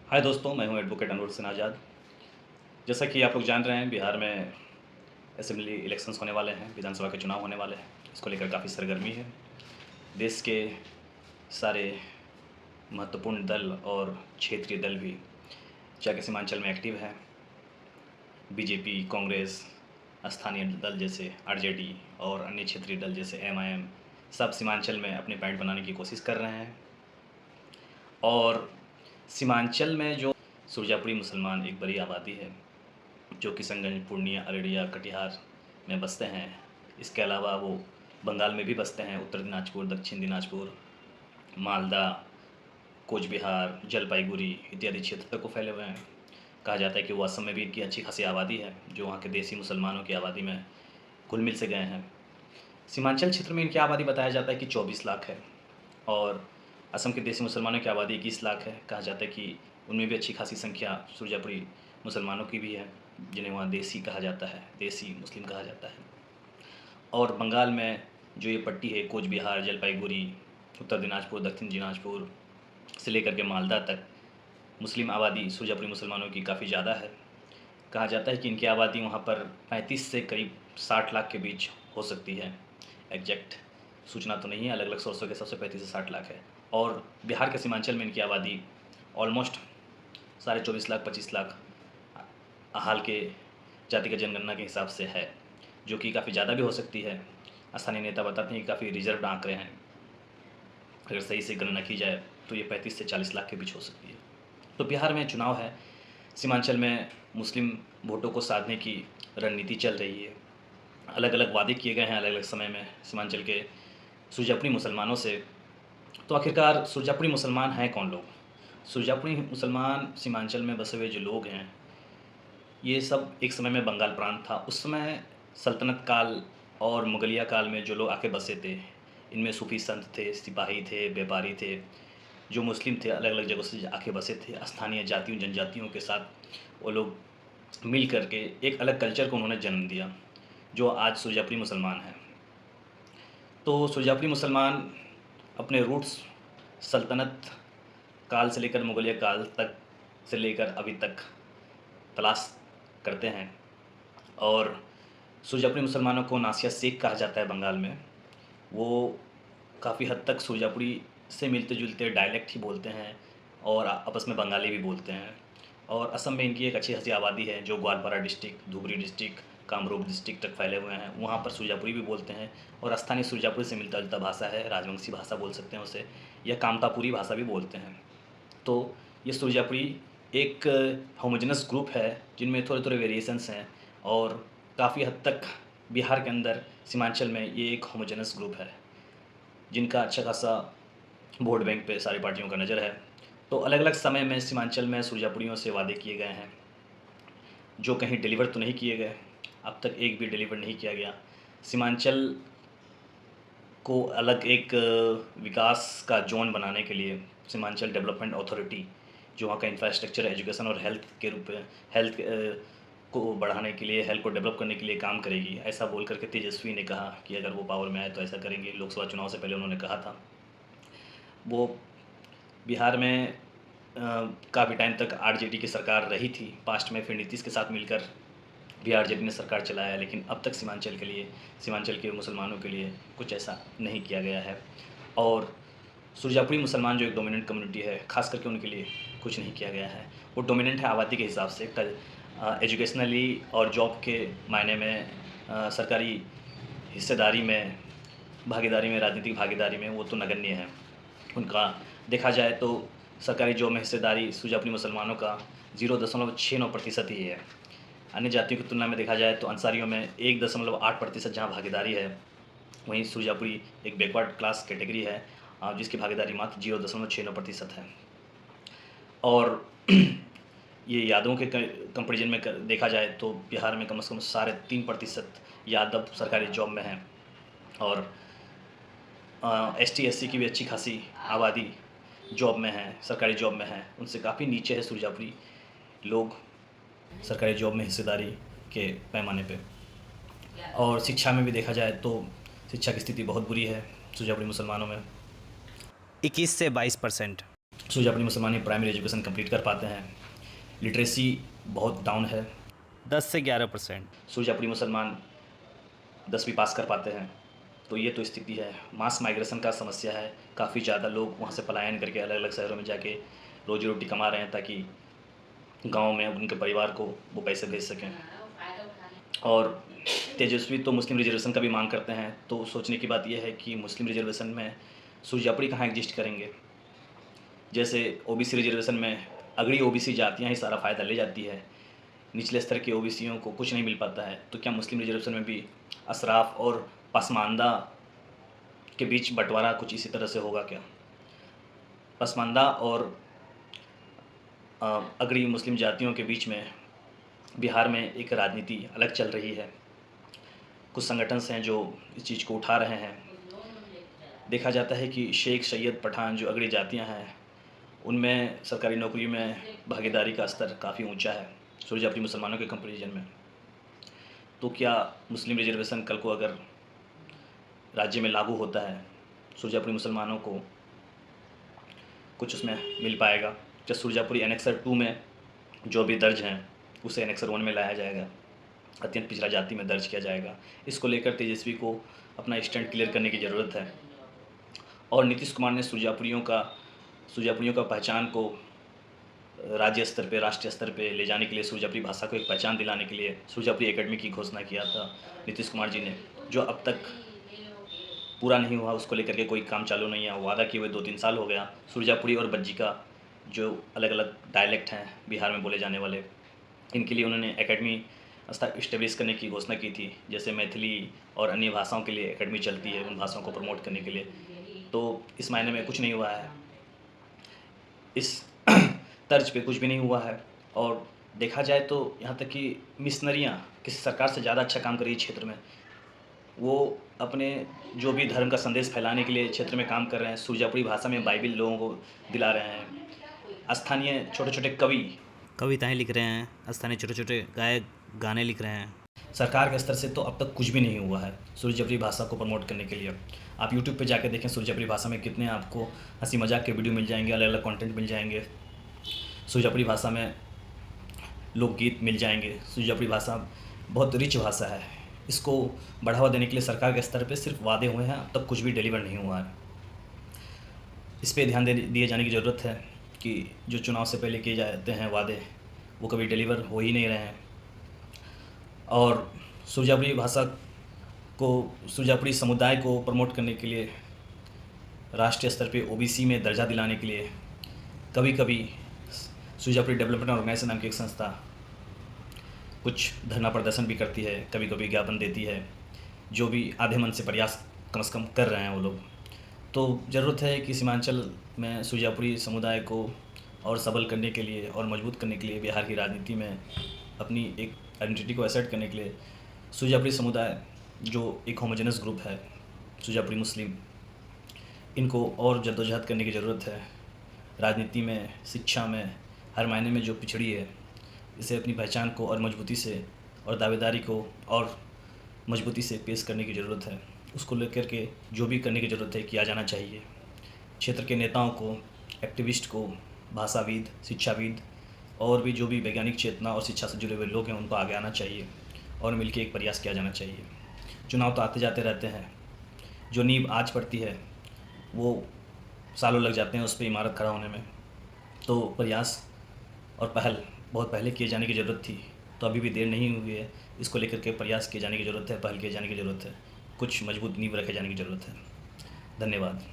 हाय दोस्तों, मैं हूं एडवोकेट अनवर हुसैन आज़ाद। जैसा कि आप लोग जान रहे हैं, बिहार में असेंबली इलेक्शंस होने वाले हैं, विधानसभा के चुनाव होने वाले हैं। इसको लेकर काफ़ी सरगर्मी है। देश के सारे महत्वपूर्ण दल और क्षेत्रीय दल भी जाके सीमांचल में एक्टिव हैं। बीजेपी, कांग्रेस, स्थानीय दल जैसे आरजेडी और अन्य क्षेत्रीय दल जैसे एमआईएम सब सीमांचल में अपने पैठ बनाने की कोशिश कर रहे हैं। और सीमांचल में जो सुरजापुरी मुसलमान एक बड़ी आबादी है, जो किशनगंज, पूर्णिया, अररिया, कटिहार में बसते हैं। इसके अलावा वो बंगाल में भी बसते हैं, उत्तर दिनाजपुर, दक्षिण दिनाजपुर, मालदा, कोच बिहार, जलपाईगुड़ी इत्यादि क्षेत्र तक को फैले हुए हैं। कहा जाता है कि वो असम में भी इनकी अच्छी खासी आबादी है, जो वहाँ के देसी मुसलमानों की आबादी में घुल मिल से गए हैं। सीमांचल क्षेत्र में इनकी आबादी बताया जाता है कि 24 लाख है और असम के देसी मुसलमानों की आबादी 21 लाख है। कहा जाता है कि उनमें भी अच्छी खासी संख्या सुरजापुरी मुसलमानों की भी है, जिन्हें वहाँ देसी कहा जाता है, देसी मुस्लिम कहा जाता है। और बंगाल में जो ये पट्टी है, कोच बिहार, जलपाईगुड़ी, उत्तर दिनाजपुर, दक्षिण दिनाजपुर से लेकर के मालदा तक मुस्लिम आबादी सुरजापुरी मुसलमानों की काफ़ी ज़्यादा है। कहा जाता है कि इनकी आबादी वहाँ पर 35 से करीब 60 लाख के बीच हो सकती है। एग्जैक्ट सूचना तो नहीं है, अलग अलग सोर्सों के हिसाब से 35 से 60 लाख है। और बिहार के सीमांचल में इनकी आबादी ऑलमोस्ट 24.5 लाख 25 लाख हाल के जातिगत जनगणना के हिसाब से है, जो कि काफ़ी ज़्यादा भी हो सकती है। स्थानीय नेता बताते हैं कि काफ़ी रिजर्व आंकड़े हैं। अगर सही से गणना की जाए तो ये 35 से 40 लाख के बीच हो सकती है। तो बिहार में चुनाव है, सीमांचल में मुस्लिम वोटों को साधने की रणनीति चल रही है। अलग अलग वादे किए गए हैं अलग अलग समय में सीमांचल के सुरजापुरी मुसलमानों से। तो आखिरकार सुरजापुरी मुसलमान हैं कौन लोग? सुरजापुरी मुसलमान सीमांचल में बसे हुए जो लोग हैं, ये सब एक समय में बंगाल प्रांत था। उस समय सल्तनत काल और मुगलिया काल में जो लोग आके बसे थे, इनमें सूफी संत थे, सिपाही थे, व्यापारी थे, जो मुस्लिम थे, अलग अलग जगहों से आके बसे थे। स्थानीय जातियों जनजातियों के साथ वो लोग मिल करके एक अलग कल्चर को उन्होंने जन्म दिया, जो आज सुरजापुरी मुसलमान हैं। तो सुरजापुरी मुसलमान अपने रूट्स सल्तनत काल से लेकर मुगलिया काल तक से लेकर अभी तक तलाश करते हैं। और सुरजापुरी मुसलमानों को नासिया शेख कहा जाता है बंगाल में। वो काफ़ी हद तक सुरजापुरी से मिलते जुलते डायलेक्ट ही बोलते हैं और आपस में बंगाली भी बोलते हैं। और असम में इनकी एक अच्छी खासी आबादी है, जो Goalpara district, Dhubri district, Kamrup district तक फैले हुए हैं। वहाँ पर सुरजापुरी भी बोलते हैं और स्थानीय सुरजापुरी से मिलता जुलता भाषा है, राजवंशी भाषा बोल सकते हैं उसे, या कामतापुरी भाषा भी बोलते हैं। तो ये सुरजापुरी एक होमोजेनस ग्रुप है, जिनमें थोड़े थोड़े वेरिएशंस हैं। और काफ़ी हद तक बिहार के अंदर सीमांचल में ये एक होमोजेनस ग्रुप है, जिनका अच्छा खासा वोट बैंक पे सारी पार्टियों का नज़र है। तो अलग अलग समय में सीमांचल में सुरजापुरियों से वादे किए गए हैं, जो कहीं डिलीवर तो नहीं किए गए। अब तक एक भी डिलीवर नहीं किया गया। सीमांचल को अलग एक विकास का जोन बनाने के लिए सीमांचल डेवलपमेंट अथॉरिटी, जो वहाँ का इंफ्रास्ट्रक्चर, एजुकेशन और हेल्थ के रूप में हेल्थ को बढ़ाने के लिए, हेल्थ को डेवलप करने के लिए काम करेगी, ऐसा बोल करके तेजस्वी ने कहा कि अगर वो पावर में आए तो ऐसा करेंगे। लोकसभा चुनाव से पहले उन्होंने कहा था। वो बिहार में काफ़ी टाइम तक आरजेडी की सरकार रही थी पास्ट में, फिर नीतीश के साथ मिलकर भी आरजेडी ने सरकार चलाया, लेकिन अब तक सीमांचल के लिए, सीमांचल के मुसलमानों के लिए कुछ ऐसा नहीं किया गया है। और सुरजापुरी मुसलमान जो एक डोमिनेंट कम्युनिटी है, ख़ास करके उनके लिए कुछ नहीं किया गया है। वो डोमिनेंट है आबादी के हिसाब से, एजुकेशनली और जॉब के मायने में, सरकारी हिस्सेदारी में, भागीदारी में, राजनीतिक भागीदारी में वो तो नगण्य है। उनका देखा जाए तो सरकारी जॉब में हिस्सेदारी सुरजापुरी मुसलमानों का 0.69% ही है। अन्य जातियों की तुलना में देखा जाए तो अंसारियों में 1.8% जहाँ भागीदारी है, वहीं सुरजापुरी एक बैकवर्ड क्लास कैटेगरी है, जिसकी भागीदारी मात्र 0.69% है। और ये यादवों के कंपेरिजन में देखा जाए तो बिहार में कम से कम 3.5% यादव सरकारी जॉब में हैं। और ST SC की भी अच्छी खासी आबादी जॉब में है, सरकारी जॉब में है। उनसे काफ़ी नीचे है सुरजापुरी लोग सरकारी जॉब में हिस्सेदारी के पैमाने पे। और शिक्षा में भी देखा जाए तो शिक्षा की स्थिति बहुत बुरी है सुरजापुरी मुसलमानों में, 21 से 22%। सुरजापुरी मुसलमान प्राइमरी एजुकेशन कंप्लीट कर पाते हैं। लिटरेसी बहुत डाउन है, 10 से 11%। सुरजापुरी मुसलमान 10वीं पास कर पाते हैं। तो ये तो स्थिति है। मास माइग्रेशन का समस्या है, काफ़ी ज़्यादा लोग वहाँ से पलायन करके अलग अलग शहरों में जाके रोजी रोटी कमा रहे हैं ताकि गांव में उनके परिवार को वो पैसे भेज सकें। और तेजस्वी तो मुस्लिम रिजर्वेशन का भी मांग करते हैं। तो सोचने की बात यह है कि मुस्लिम रिजर्वेशन में सुरजापुरी कहाँ एग्जिस्ट करेंगे। जैसे ओबीसी रिजर्वेशन में अगड़ी ओबीसी जातियाँ ही सारा फ़ायदा ले जाती है, निचले स्तर के ओबीसीयों को कुछ नहीं मिल पाता है। तो क्या मुस्लिम रिजर्वेशन में भी अशराफ और पसमानदा के बीच बंटवारा कुछ इसी तरह से होगा क्या? पसमानदा और अगड़ी मुस्लिम जातियों के बीच में बिहार में एक राजनीति अलग चल रही है। कुछ संगठन हैं जो इस चीज़ को उठा रहे हैं। देखा जाता है कि शेख, सैयद, पठान जो अगड़ी जातियां हैं उनमें सरकारी नौकरी में भागीदारी का स्तर काफ़ी ऊंचा है सुरजापुरी मुसलमानों के कंपैरिजन में। तो क्या मुस्लिम रिजर्वेशन कल को अगर राज्य में लागू होता है, सुरजापुरी मुसलमानों को कुछ उसमें मिल पाएगा? क्या सुरजापुरी एनेक्सर 2 में जो भी दर्ज हैं उसे एनेक्सर 1 में लाया जाएगा, अत्यंत पिछड़ा जाति में दर्ज किया जाएगा? इसको लेकर तेजस्वी को अपना स्टैंड क्लियर करने की ज़रूरत है। और नीतीश कुमार ने सुरजापुरियों का पहचान को राज्य स्तर पे, राष्ट्रीय स्तर पे ले जाने के लिए, सुरजापुरी भाषा को एक पहचान दिलाने के लिए सुरजापुरी एकेडमी की घोषणा किया था नीतीश कुमार जी ने, जो अब तक पूरा नहीं हुआ। उसको लेकर के कोई काम चालू नहीं है। वादा किए हुए 2-3 साल हो गया। सुरजापुरी और बज्जी का जो अलग अलग डायलेक्ट हैं बिहार में बोले जाने वाले, इनके लिए उन्होंने एकेडमी इस्टेब्लिश करने की घोषणा की थी। जैसे मैथिली और अन्य भाषाओं के लिए एकेडमी चलती है, उन भाषाओं को प्रमोट करने के लिए। तो इस मायने में कुछ नहीं हुआ है, इस तर्ज पे कुछ भी नहीं हुआ है। और देखा जाए तो यहाँ तक कि मिशनरियाँ किसी सरकार से ज़्यादा अच्छा काम कर रही है क्षेत्र में। वो अपने जो भी धर्म का संदेश फैलाने के लिए क्षेत्र में काम कर रहे हैं। सुरजापुरी भाषा में बाइबिल लोगों को दिला रहे हैं। स्थानीय छोटे छोटे कविताएं लिख रहे हैं, स्थानीय छोटे छोटे गायक गाने लिख रहे हैं। सरकार के स्तर से तो अब तक कुछ भी नहीं हुआ है सुरजापुरी भाषा को प्रमोट करने के लिए। आप यूट्यूब पे जाके देखें, सुरजापुरी भाषा में कितने आपको हंसी मजाक के वीडियो मिल जाएंगे, अलग अलग कंटेंट मिल जाएंगे। सुरजापुरी भाषा में लोकगीत मिल जाएंगे। सुरजापुरी भाषा बहुत रिच भाषा है। इसको बढ़ावा देने के लिए सरकार के स्तर पे सिर्फ वादे हुए हैं, अब तक कुछ भी डिलीवर नहीं हुआ है। इस पर ध्यान दिए जाने की ज़रूरत है कि जो चुनाव से पहले किए जाते हैं वादे, वो कभी डिलीवर हो ही नहीं रहे हैं। और सुरजापुरी भाषा को, सुरजापुरी समुदाय को प्रमोट करने के लिए, राष्ट्रीय स्तर पे ओबीसी में दर्जा दिलाने के लिए कभी कभी सुरजापुरी डेवलपमेंट ऑर्गेनाइजेशन नाम की एक संस्था कुछ धरना प्रदर्शन भी करती है, कभी कभी ज्ञापन देती है। जो भी आधे मन से प्रयास कम से कम कर रहे हैं वो लोग। तो ज़रूरत है कि सीमांचल में सुरजापुरी समुदाय को और सबल करने के लिए और मजबूत करने के लिए, बिहार की राजनीति में अपनी एक आइडेंटिटी को एसेट करने के लिए, सुरजापुरी समुदाय जो एक होमोजेनस ग्रुप है, सुरजापुरी मुस्लिम, इनको और जद्दोजहद करने की ज़रूरत है। राजनीति में, शिक्षा में, हर मायने में जो पिछड़ी है, इसे अपनी पहचान को और मजबूती से और दावेदारी को और मजबूती से पेश करने की ज़रूरत है। उसको लेकर के जो भी करने की ज़रूरत है किया जाना चाहिए। क्षेत्र के नेताओं को, एक्टिविस्ट को, भाषाविद, शिक्षाविद और भी जो भी वैज्ञानिक चेतना और शिक्षा से जुड़े हुए लोग हैं, उनको आगे आना चाहिए और मिलकर एक प्रयास किया जाना चाहिए। चुनाव तो आते जाते रहते हैं। जो नींव आज पड़ती है वो सालों लग जाते हैं उस पर इमारत खड़ा होने में। तो प्रयास और पहल बहुत पहले किए जाने की ज़रूरत थी, तो अभी भी देर नहीं हुई है। इसको लेकर के प्रयास किए जाने की ज़रूरत है, पहल किए जाने की ज़रूरत है, कुछ मजबूत नींव रखे जाने की ज़रूरत है। धन्यवाद।